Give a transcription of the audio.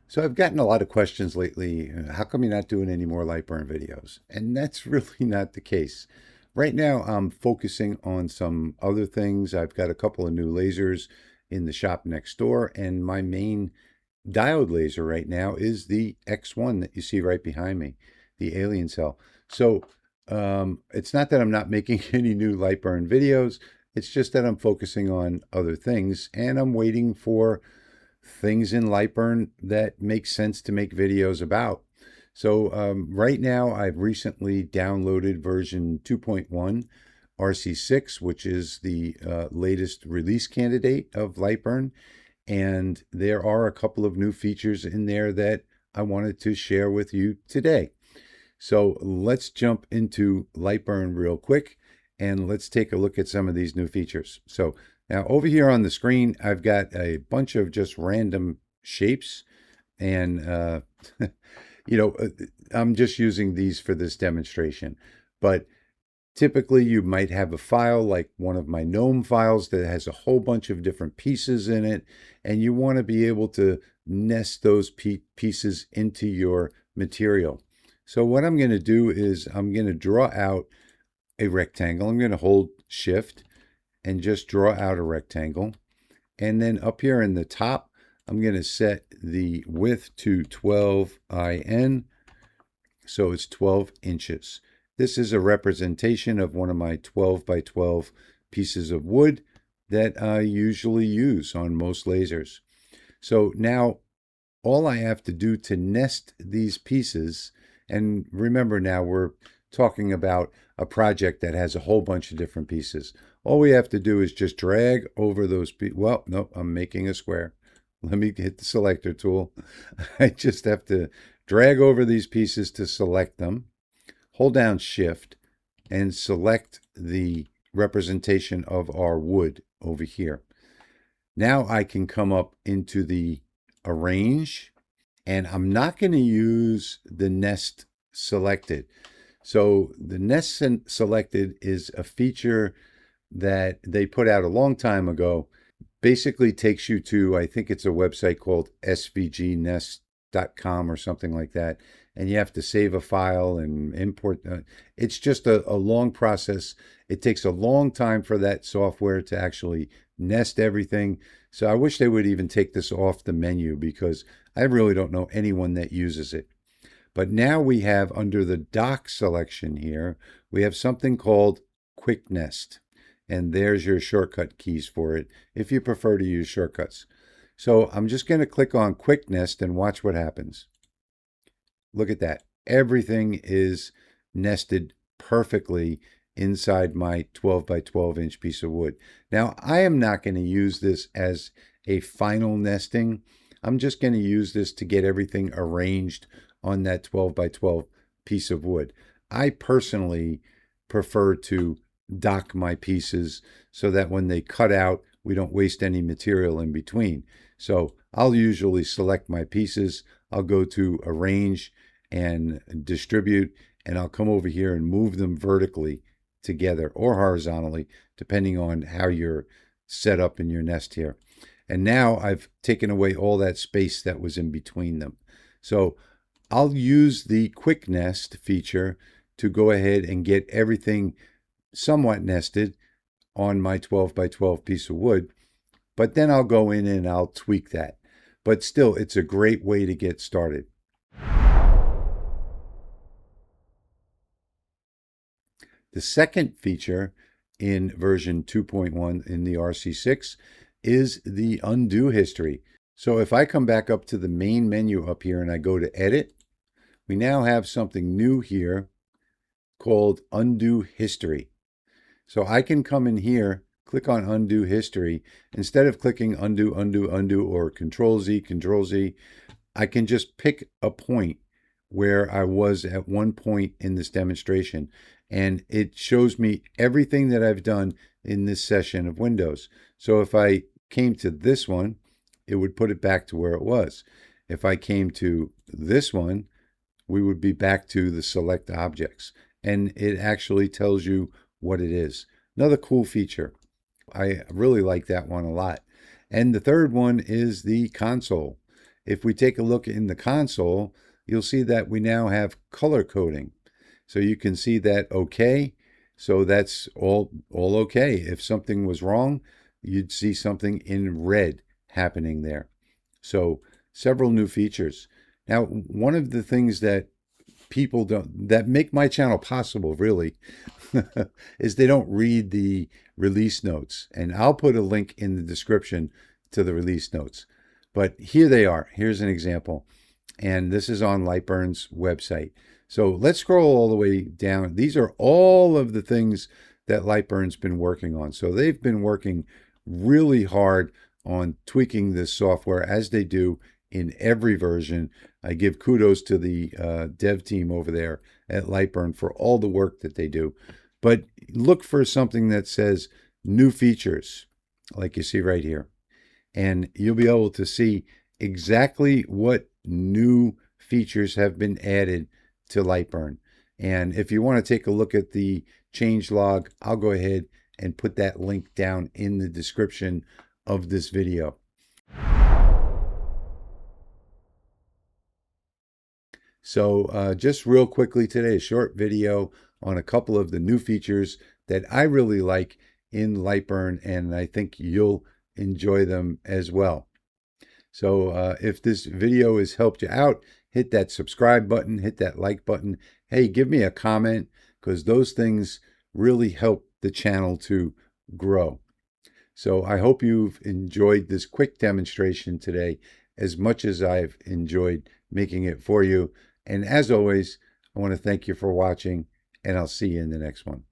So I've gotten a lot of questions lately. How come you're not doing any more Lightburn videos? And that's really not the case. Right now, I'm focusing on some other things. I've got a couple of new lasers in the shop next door, and my main diode laser right now is the X1 that you see right behind me, the Aliencell. So it's not that I'm not making any new Lightburn videos. It's just that I'm focusing on other things, and I'm waiting for things in Lightburn that make sense to make videos about. So right now, I've recently downloaded version 2.1 RC6, which is the latest release candidate of Lightburn. And there are a couple of new features in there that I wanted to share with you today. So let's jump into Lightburn real quick and let's take a look at some of these new features. So now over here on the screen, I've got a bunch of just random shapes and, you know, I'm just using these for this demonstration. But typically you might have a file like one of my GNOME files that has a whole bunch of different pieces in it, and you want to be able to nest those pieces into your material. So what I'm going to do is I'm going to draw out a rectangle. I'm going to hold Shift and just draw out a rectangle. And then up here in the top, I'm going to set the width to 12 IN, so it's 12 inches. This is a representation of one of my 12 by 12 pieces of wood that I usually use on most lasers. So now all I have to do to nest these pieces, and remember now we're talking about a project that has a whole bunch of different pieces. All we have to do is just drag over those pieces. Well, no, I'm making a square. Let me hit the selector tool. I just have to drag over these pieces to select them. Hold down Shift and select the representation of our wood over here. Now I can come up into the Arrange, and I'm not going to use the nest selected. So the nest selected is a feature that they put out a long time ago. Basically takes you to, I think it's a website called svgnest.com or something like that. And you have to save a file and import. It's just a long process. It takes a long time for that software to actually nest everything. So I wish they would even take this off the menu because I really don't know anyone that uses it. But now we have under the dock selection here, we have something called Quick Nest. And there's your shortcut keys for it if you prefer to use shortcuts. So I'm just going to click on Quick Nest and watch what happens. Look at that. Everything is nested perfectly inside my 12 by 12 inch piece of wood. Now, I am not going to use this as a final nesting. I'm just going to use this to get everything arranged on that 12 by 12 piece of wood. I personally prefer to dock my pieces so that when they cut out, we don't waste any material in between. So I'll usually select my pieces. I'll go to Arrange and Distribute, and I'll come over here and move them vertically together or horizontally, depending on how you're set up in your nest here. And now I've taken away all that space that was in between them. So I'll use the Quick Nest feature to go ahead and get everything somewhat nested on my 12 by 12 piece of wood, but then I'll go in and I'll tweak that. But still, it's a great way to get started. The second feature in version 2.1 in the RC6 is the undo history. So if I come back up to the main menu up here and I go to Edit, we now have something new here called Undo History. So I can come in here, click on Undo History. Instead of clicking Undo, Undo, Undo, or Control Z, Control Z, I can just pick a point where I was at one point in this demonstration. And it shows me everything that I've done in this session of Windows. So if I came to this one, it would put it back to where it was. If I came to this one, we would be back to the select objects. And it actually tells you what it is. Another cool feature. I really like that one a lot. And the third one is the console. If we take a look in the console, you'll see that we now have color coding. So you can see that okay. So that's all okay. If something was wrong, you'd see something in red happening there. So several new features. Now, one of the things that people don't, that make my channel possible really, is they don't read the release notes. And I'll put a link in the description to the release notes. But here they are. Here's an example. And this is on Lightburn's website. So let's scroll all the way down. These are all of the things that Lightburn's been working on. So they've been working really hard on tweaking this software, as they do in every version. I give kudos to the dev team over there at Lightburn for all the work that they do. But look for something that says new features, like you see right here. And you'll be able to see exactly what new features have been added to Lightburn. And if you want to take a look at the change log, I'll go ahead and put that link down in the description of this video. So just real quickly today, a short video on a couple of the new features that I really like in Lightburn, and I think you'll enjoy them as well. So if this video has helped you out, hit that subscribe button, hit that like button. Hey, give me a comment, because those things really help the channel to grow. So I hope you've enjoyed this quick demonstration today as much as I've enjoyed making it for you. And as always, I want to thank you for watching, and I'll see you in the next one.